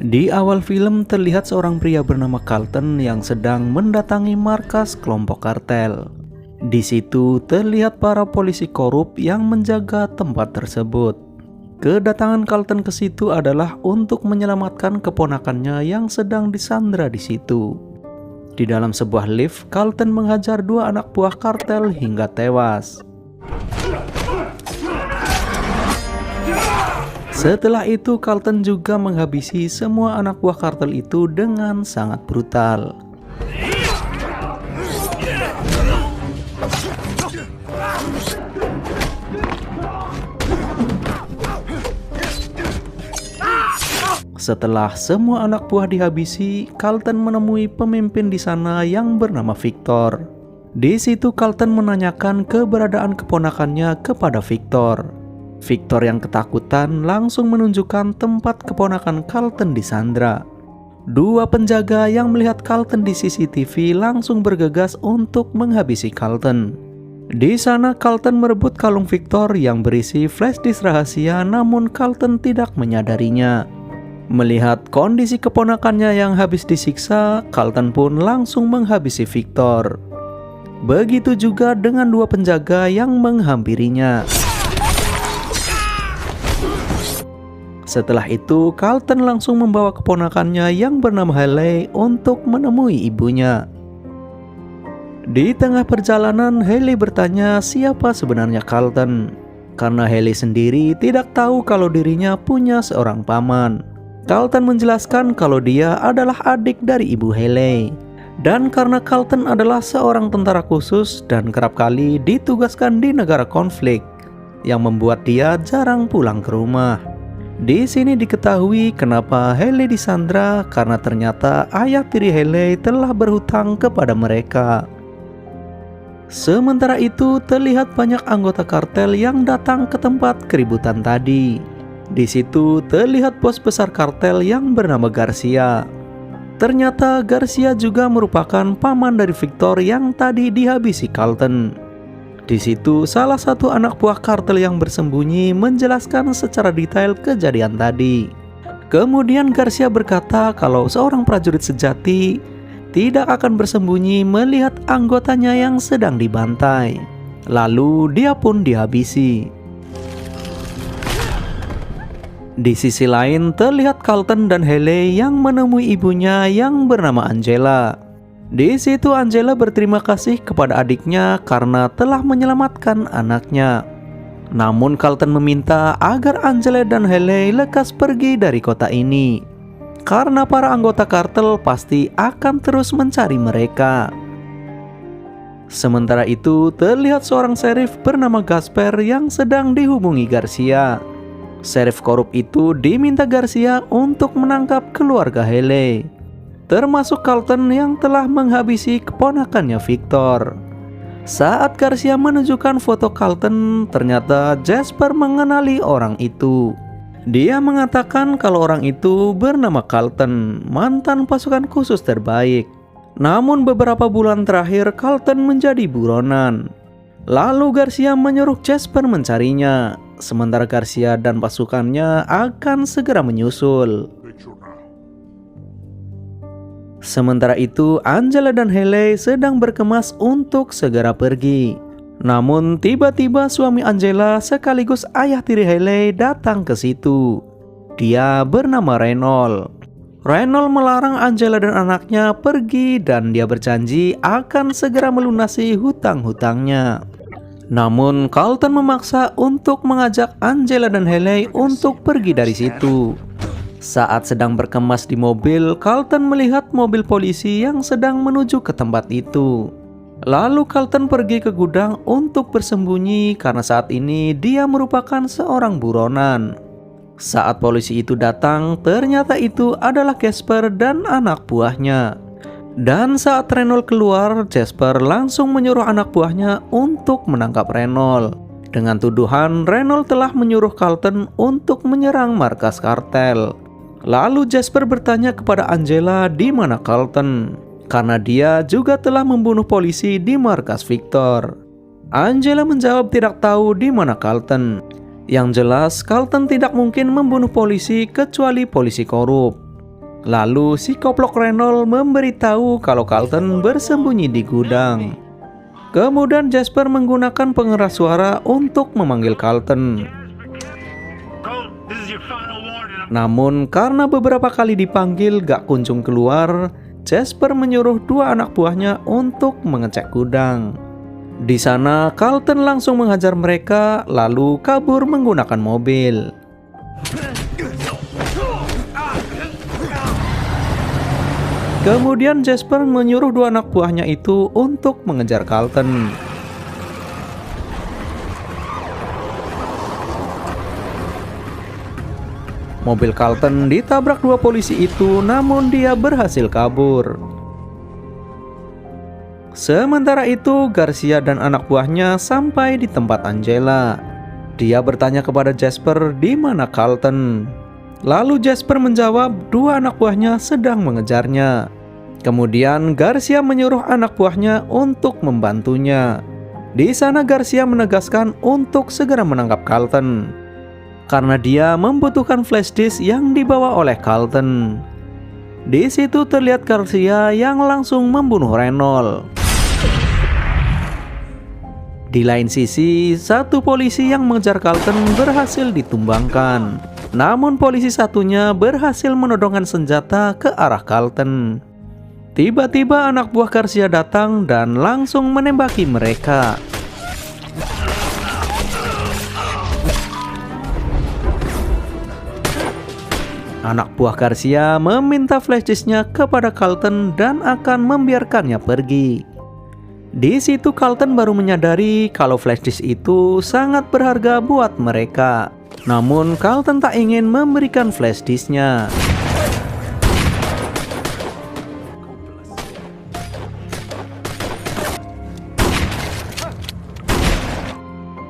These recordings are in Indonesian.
Di awal film terlihat seorang pria bernama Carlton yang sedang mendatangi markas kelompok kartel. Di situ terlihat para polisi korup yang menjaga tempat tersebut. Kedatangan Carlton ke situ adalah untuk menyelamatkan keponakannya yang sedang disandra di situ. Di dalam sebuah lift, Carlton menghajar dua anak buah kartel hingga tewas. Setelah itu, Carlton juga menghabisi semua anak buah kartel itu dengan sangat brutal. Setelah semua anak buah dihabisi, Carlton menemui pemimpin di sana yang bernama Victor. Di situ Carlton menanyakan keberadaan keponakannya kepada Victor. Victor yang ketakutan langsung menunjukkan tempat keponakan Carlton disandra. Dua penjaga yang melihat Carlton di CCTV langsung bergegas untuk menghabisi Carlton. Di sana Carlton merebut kalung Victor yang berisi flash disk rahasia, namun Carlton tidak menyadarinya. Melihat kondisi keponakannya yang habis disiksa, Carlton pun langsung menghabisi Victor. Begitu juga dengan dua penjaga yang menghampirinya. Setelah itu, Carlton langsung membawa keponakannya yang bernama Haley untuk menemui ibunya. Di tengah perjalanan, Haley bertanya siapa sebenarnya Carlton, karena Haley sendiri tidak tahu kalau dirinya punya seorang paman. Carlton menjelaskan kalau dia adalah adik dari ibu Haley. Dan karena Carlton adalah seorang tentara khusus dan kerap kali ditugaskan di negara konflik, yang membuat dia jarang pulang ke rumah. Di sini diketahui kenapa Haley disandra, karena ternyata ayah tiri Haley telah berhutang kepada mereka. Sementara itu, terlihat banyak anggota kartel yang datang ke tempat keributan tadi. Di situ terlihat bos besar kartel yang bernama Garcia. Ternyata Garcia juga merupakan paman dari Victor yang tadi dihabisi Carlton. Di situ salah satu anak buah kartel yang bersembunyi menjelaskan secara detail kejadian tadi. Kemudian Garcia berkata kalau seorang prajurit sejati tidak akan bersembunyi melihat anggotanya yang sedang dibantai. Lalu dia pun dihabisi. Di sisi lain terlihat Carlton dan Haley yang menemui ibunya yang bernama Angela. Di situ Angela berterima kasih kepada adiknya karena telah menyelamatkan anaknya. Namun Carlton meminta agar Angela dan Haley lekas pergi dari kota ini, karena para anggota kartel pasti akan terus mencari mereka. Sementara itu terlihat seorang sheriff bernama Gasper yang sedang dihubungi Garcia. Sheriff korup itu diminta Garcia untuk menangkap keluarga Haley, termasuk Carlton yang telah menghabisi keponakannya Victor. Saat Garcia menunjukkan foto Carlton, ternyata Jasper mengenali orang itu. Dia mengatakan kalau orang itu bernama Carlton, mantan pasukan khusus terbaik. Namun beberapa bulan terakhir Carlton menjadi buronan. Lalu Garcia menyuruh Jasper mencarinya, sementara Garcia dan pasukannya akan segera menyusul. Sementara itu, Angela dan Haley sedang berkemas untuk segera pergi. Namun tiba-tiba suami Angela sekaligus ayah tiri Haley datang ke situ. Dia bernama Reynold. Reynold melarang Angela dan anaknya pergi dan dia berjanji akan segera melunasi hutang-hutangnya. Namun Carlton memaksa untuk mengajak Angela dan Haley untuk pergi dari situ. Saat sedang berkemas di mobil, Carlton melihat mobil polisi yang sedang menuju ke tempat itu. Lalu Carlton pergi ke gudang untuk bersembunyi karena saat ini dia merupakan seorang buronan. Saat polisi itu datang, ternyata itu adalah Casper dan anak buahnya. Dan saat Reynolds keluar, Jasper langsung menyuruh anak buahnya untuk menangkap Reynolds. Dengan tuduhan, Reynolds telah menyuruh Carlton untuk menyerang markas kartel. Lalu Jasper bertanya kepada Angela di mana Carlton, karena dia juga telah membunuh polisi di markas Victor. Angela menjawab tidak tahu di mana Carlton. Yang jelas, Carlton tidak mungkin membunuh polisi kecuali polisi korup. Lalu si koplok Reynolds memberitahu kalau Carlton bersembunyi di gudang. Kemudian Jasper menggunakan pengeras suara untuk memanggil Carlton. Namun karena beberapa kali dipanggil gak kunjung keluar, Jasper menyuruh dua anak buahnya untuk mengecek gudang. Di sana Carlton langsung menghajar mereka lalu kabur menggunakan mobil. Kemudian Jasper menyuruh dua anak buahnya itu untuk mengejar Carlton. Mobil Carlton ditabrak dua polisi itu, namun dia berhasil kabur. Sementara itu, Garcia dan anak buahnya sampai di tempat Angela. Dia bertanya kepada Jasper di mana Carlton. Lalu Jasper menjawab dua anak buahnya sedang mengejarnya. Kemudian Garcia menyuruh anak buahnya untuk membantunya. Di sana Garcia menegaskan untuk segera menangkap Carlton karena dia membutuhkan flash disk yang dibawa oleh Carlton. Di situ terlihat Garcia yang langsung membunuh Reynolds. Di lain sisi, satu polisi yang mengejar Carlton berhasil ditumbangkan. Namun polisi satunya berhasil menodongkan senjata ke arah Carlton. Tiba-tiba anak buah Garcia datang dan langsung menembaki mereka. Anak buah Garcia meminta flash disknya kepada Carlton dan akan membiarkannya pergi. Di situ Carlton baru menyadari kalau flash disk itu sangat berharga buat mereka. Namun Carlton tak ingin memberikan flash disknya.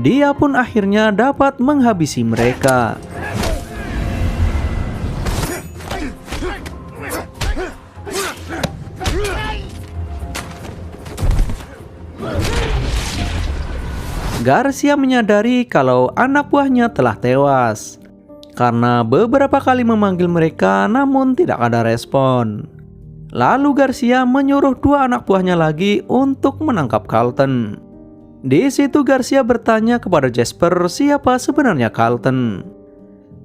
Dia pun akhirnya dapat menghabisi mereka. Garcia menyadari kalau anak buahnya telah tewas karena beberapa kali memanggil mereka namun tidak ada respon. Lalu Garcia menyuruh dua anak buahnya lagi untuk menangkap Carlton. Di situ Garcia bertanya kepada Jasper siapa sebenarnya Carlton.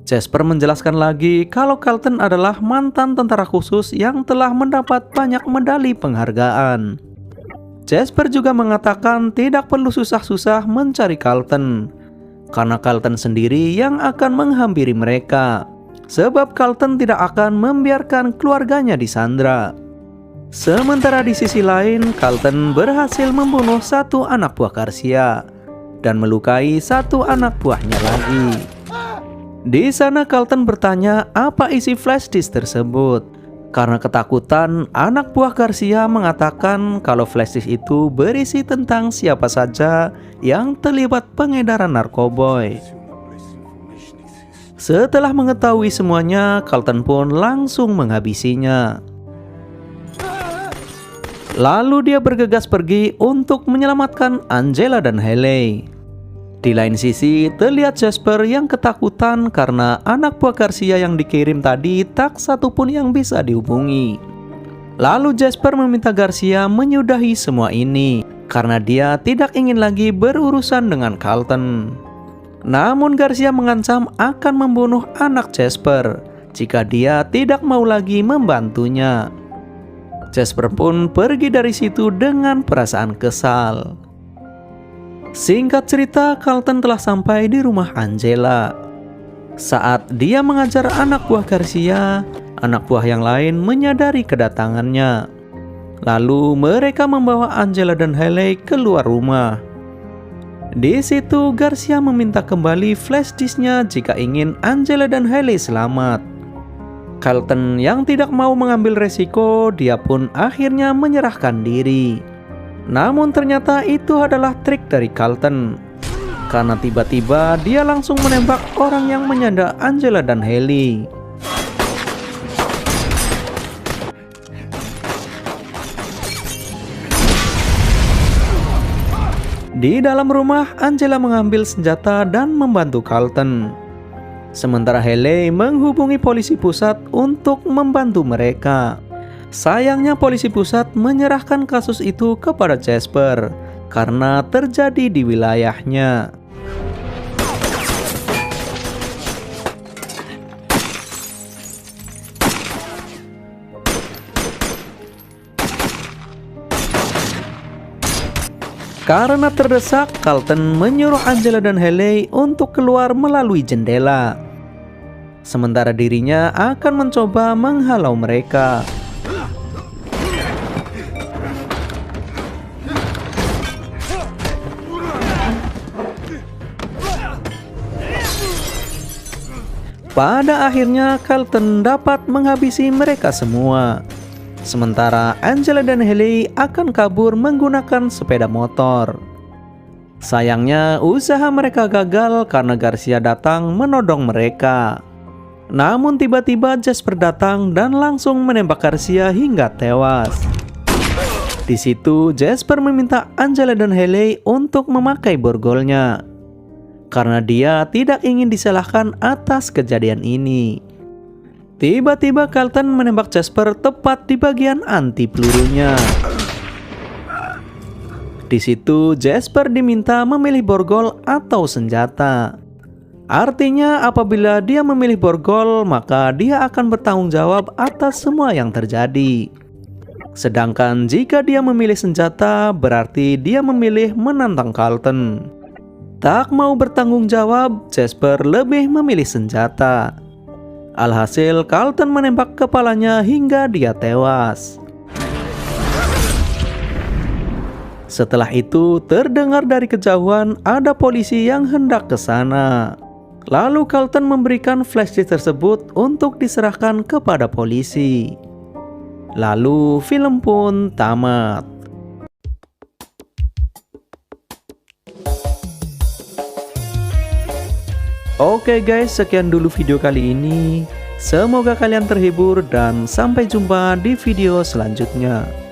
Jasper menjelaskan lagi kalau Carlton adalah mantan tentara khusus yang telah mendapat banyak medali penghargaan. Jasper juga mengatakan tidak perlu susah-susah mencari Carlton, karena Carlton sendiri yang akan menghampiri mereka, sebab Carlton tidak akan membiarkan keluarganya disandra. Sementara di sisi lain, Carlton berhasil membunuh satu anak buah Garcia dan melukai satu anak buahnya lagi. Di sana Carlton bertanya apa isi flash disk tersebut. Karena ketakutan, anak buah Garcia mengatakan kalau flash disk itu berisi tentang siapa saja yang terlibat pengedaran narkoboy. Setelah mengetahui semuanya, Carlton pun langsung menghabisinya. Lalu dia bergegas pergi untuk menyelamatkan Angela dan Haley. Di lain sisi, terlihat Jasper yang ketakutan karena anak buah Garcia yang dikirim tadi tak satupun yang bisa dihubungi. Lalu Jasper meminta Garcia menyudahi semua ini karena dia tidak ingin lagi berurusan dengan Carlton. Namun Garcia mengancam akan membunuh anak Jasper jika dia tidak mau lagi membantunya. Jasper pun pergi dari situ dengan perasaan kesal. Singkat cerita, Carlton telah sampai di rumah Angela. Saat dia mengajar anak buah Garcia, anak buah yang lain menyadari kedatangannya. Lalu mereka membawa Angela dan Haley keluar rumah. Di situ Garcia meminta kembali flash disknya jika ingin Angela dan Haley selamat. Carlton yang tidak mau mengambil resiko, dia pun akhirnya menyerahkan diri. Namun ternyata itu adalah trik dari Carlton. Karena tiba-tiba dia langsung menembak orang yang menyandra Angela dan Haley. Di dalam rumah, Angela mengambil senjata dan membantu Carlton. Sementara Haley menghubungi polisi pusat untuk membantu mereka. Sayangnya polisi pusat menyerahkan kasus itu kepada Jasper karena terjadi di wilayahnya. Karena terdesak, Carlton menyuruh Angela dan Haley untuk keluar melalui jendela. Sementara dirinya akan mencoba menghalau mereka. Pada akhirnya, Carlton dapat menghabisi mereka semua. Sementara Angela dan Haley akan kabur menggunakan sepeda motor. Sayangnya usaha mereka gagal karena Garcia datang menodong mereka. Namun tiba-tiba Jasper datang dan langsung menembak Garcia hingga tewas. Di situ Jasper meminta Angela dan Haley untuk memakai borgolnya karena dia tidak ingin disalahkan atas kejadian ini. Tiba-tiba Carlton menembak Jasper tepat di bagian anti pelurunya. Di situ Jasper diminta memilih borgol atau senjata. Artinya apabila dia memilih borgol, maka dia akan bertanggung jawab atas semua yang terjadi. Sedangkan jika dia memilih senjata, berarti dia memilih menantang Carlton. Tak mau bertanggung jawab, Jasper lebih memilih senjata. Alhasil Carlton menembak kepalanya hingga dia tewas. Setelah itu terdengar dari kejauhan ada polisi yang hendak ke sana. Lalu Carlton memberikan flash disk tersebut untuk diserahkan kepada polisi. Lalu film pun tamat. Oke guys, sekian dulu video kali ini. Semoga kalian terhibur dan sampai jumpa di video selanjutnya.